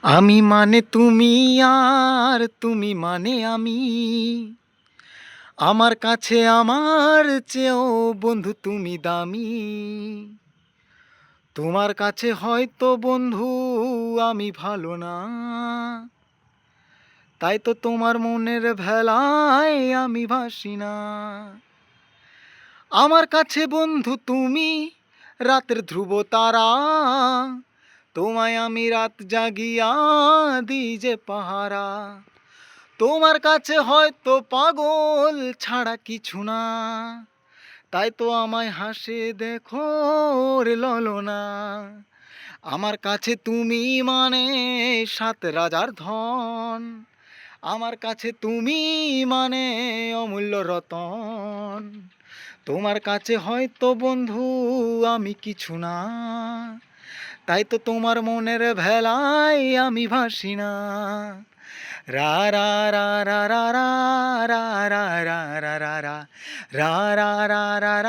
আমি মানে তুমি আর তুমি মানে আমি। আমার কাছে আমার চেয়েও বন্ধু তুমি দামি। তোমার কাছে হয়তো বন্ধু আমি ভালো না, তাই তো তোমার মনের ভেলায় আমি ভাসি না। আমার কাছে বন্ধু তুমি রাতের ধ্রুব তারা, তোমায় আমি রাত জাগিয়া দিই যে পাহারা। তোমার কাছে হয়তো পাগল ছাড়া কিছু না, তাই তো আমায় হাসে দেখো রে ললনা। আমার কাছে তুমি মানে সাত রাজার ধন, আমার কাছে তুমি মানে অমূল্য রতন। তোমার কাছে হয়তো বন্ধু আমি কিছু না, তাই তো তোমার মনের ভেলায় আমি ভাসি না। রা রা রা রা রা রা রা রা রা রা রা রা রা রা রা রা